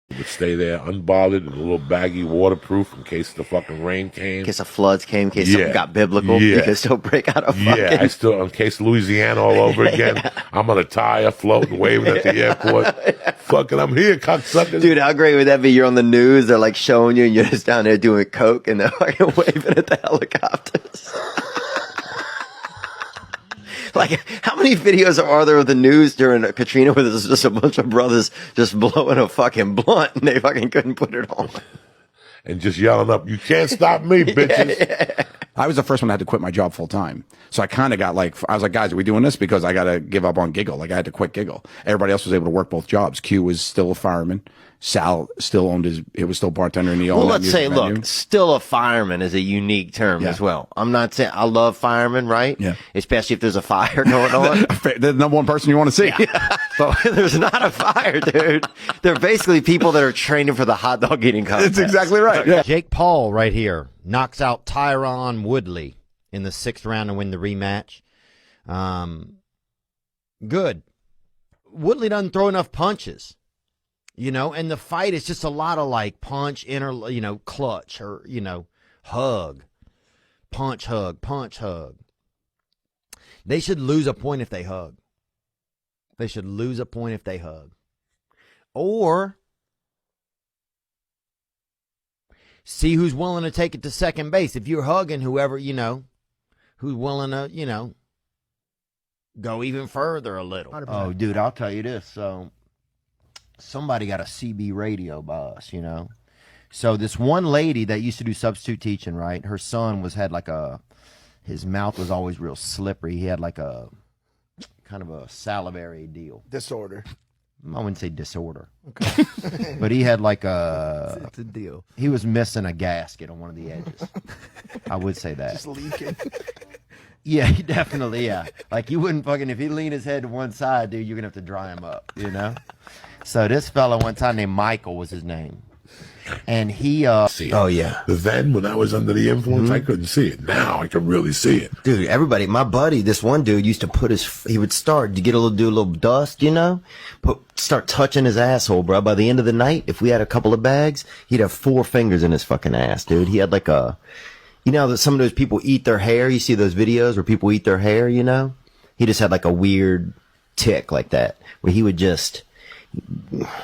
It would stay there unbothered and a little baggy, waterproof in case the fucking rain came. In case the floods came, in case something got biblical, you could still break out of fucking... Yeah, I still, in case Louisiana all over again, I'm on a tire floating, waving at the airport. Fucking, I'm here, cocksuckers. Dude, how great would that be? You're on the news, they're like showing you, and you're just down there doing coke, and they're fucking waving at the helicopters. Like, how many videos are there of the news during Katrina where there's just a bunch of brothers just blowing a fucking blunt and they fucking couldn't put it on? And just yelling up, you can't stop me, bitches. Yeah. I was the first one that had to quit my job full time. So I kind of got like, I was like, guys, are we doing this? Because I got to give up on Giggle. Like I had to quit Giggle. Everybody else was able to work both jobs. Q was still a fireman. Sal still owned it was still bartender in the old. Well, let's say, look, still a fireman is a unique term as well. I'm not saying I love firemen, right? Yeah. Especially if there's a fire going on. The number one person you want to see. Yeah. But there's not a fire, dude. They're basically people that are training for the hot dog eating contest. That's exactly right. Yeah. Jake Paul right here knocks out Tyron Woodley in the 6th round to win the rematch. Good. Woodley doesn't throw enough punches. You know, and the fight is just a lot of like punch, clutch or, hug. Punch, hug, punch, hug. They should lose a point if they hug. They should lose a point if they hug. Or see who's willing to take it to second base. If you're hugging whoever, who's willing to, go even further a little. 100%. Oh, dude, I'll tell you this. So somebody got a CB radio by us, So this one lady that used to do substitute teaching, right? Her son his mouth was always real slippery. He had like a kind of a salivary deal. Disorder. I wouldn't say disorder. Okay. But he had like it's a deal. He was missing a gasket on one of the edges. I would say that. Just leaking. Yeah, definitely, yeah. Like you wouldn't if he leaned his head to one side, dude, you're gonna have to dry him up, So this fella one time named Michael was his name. And he oh yeah. Then when I was under the influence, I couldn't see it. Now I can really see it. Dude, everybody, my buddy, this one dude used to he would start to do a little dust, start touching his asshole, bro. By the end of the night, if we had a couple of bags, he'd have 4 fingers in his fucking ass, dude. He had like that some of those people eat their hair. You see those videos where people eat their hair, He just had like a weird tick like that, where he would just,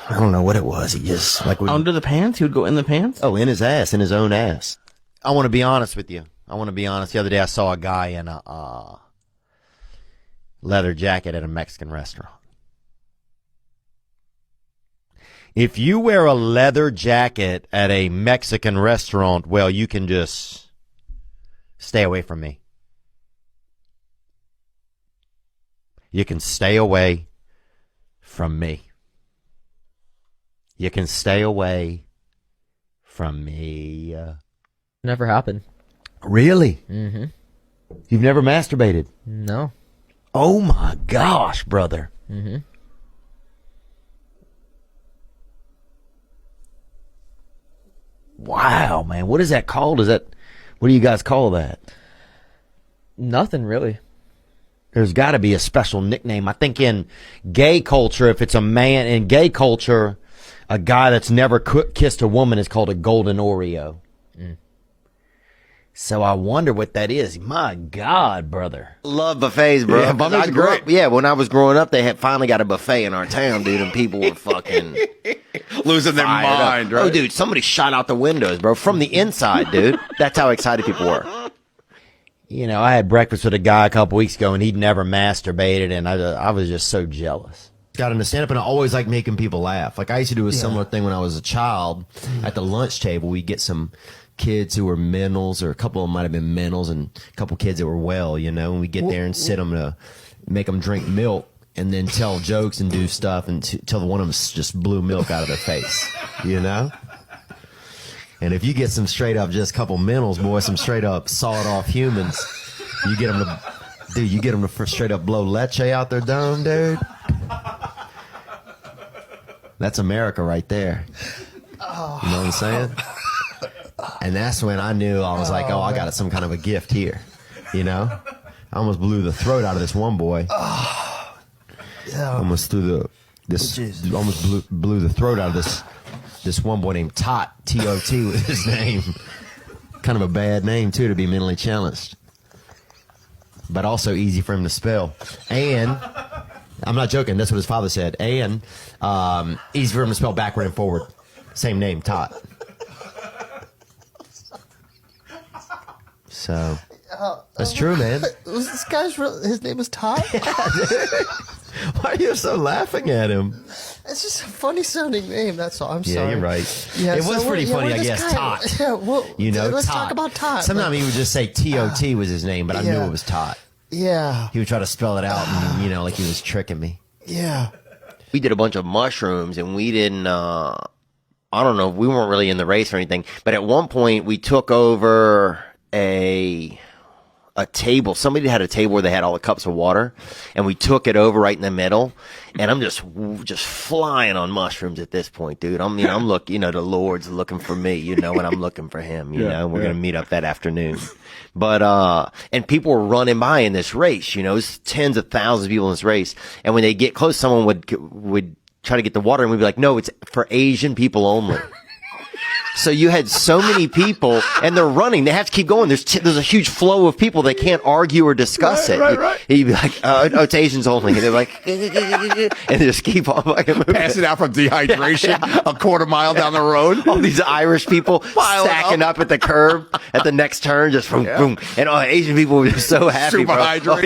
I don't know what it was. He just under the pants? He would go in the pants? Oh, in his ass, in his own ass. I want to be honest with you. The other day I saw a guy in a leather jacket at a Mexican restaurant. If you wear a leather jacket at a Mexican restaurant, well, you can just stay away from me. You can stay away from me. You can stay away from me. Never happened. Really? Mm-hmm. You've never masturbated? No. Oh my gosh, brother. Mm-hmm. Wow, man. What is that called? What do you guys call that? Nothing really. There's got to be a special nickname. I think in gay culture, if it's a man in gay culture, a guy that's never kissed a woman is called a golden Oreo. So I wonder what that is. My God, brother. Love buffets, bro. Yeah, buffets are great. When I was growing up, they had finally got a buffet in our town, dude, and people were fucking losing their mind, right? Oh, dude, somebody shot out the windows, bro, from the inside, dude. That's how excited people were. I had breakfast with a guy a couple weeks ago, and he'd never masturbated, and I was just so jealous. Got into stand-up, and I always like making people laugh. Like, I used to do a similar thing when I was a child. At the lunch table, we'd get some kids who were mentals, or a couple of them might have been mentals, and a couple kids that were well, and we get there and sit them to make them drink milk, and then tell jokes and do stuff until one of them just blew milk out of their face, And if you get some straight up just couple mentals, boy, some straight up sawed off humans, you get them to straight up blow leche out their dome, dude. That's America right there. You know what I'm saying? And that's when I knew I was like, I got some kind of a gift here. I almost blew the throat out of this one boy. Almost blew the throat out of this this one boy named Tot, T-O-T was his name. Kind of a bad name, too, to be mentally challenged. But also easy for him to spell. And, I'm not joking, that's what his father said. And, easy for him to spell backward and forward. Same name, Tot. So, that's true, man. Was this guy's his name was Todd? Why are you so laughing at him? It's just a funny sounding name. That's all. I'm sorry. Yeah, you're right. Yeah, it was pretty funny, I guess. Tot. Yeah, well, You know, let's Tot. talk about Tot. Sometimes he would just say T-O-T was his name, but I knew Yeah. it was Tot. Yeah, He would try to spell it out, and, like he was tricking me. yeah. We did a bunch of mushrooms, and we didn't. I don't know. We weren't really in the race or anything. But at one point, we took over a table. Somebody had a table where they had all the cups of water, and we took it over right in the middle. And I'm just flying on mushrooms at this point, dude. I'm looking, the Lord's looking for me, and I'm looking for him, and we're gonna meet up that afternoon. But and people were running by in this race, it's tens of thousands of people in this race. And when they get close, someone would try to get the water, and we'd be like, no, it's for Asian people only. So you had so many people, and they're running. They have to keep going. There's a huge flow of people. They can't argue or discuss it. Right. You'd be like, oh, it's Asians only. And they're like, and they just keep on fucking moving. Passing out from dehydration a quarter mile down the road. All these Irish people stacking up at the curb at the next turn, just boom, boom. And Asian people were just so happy, Super bro. hydrated.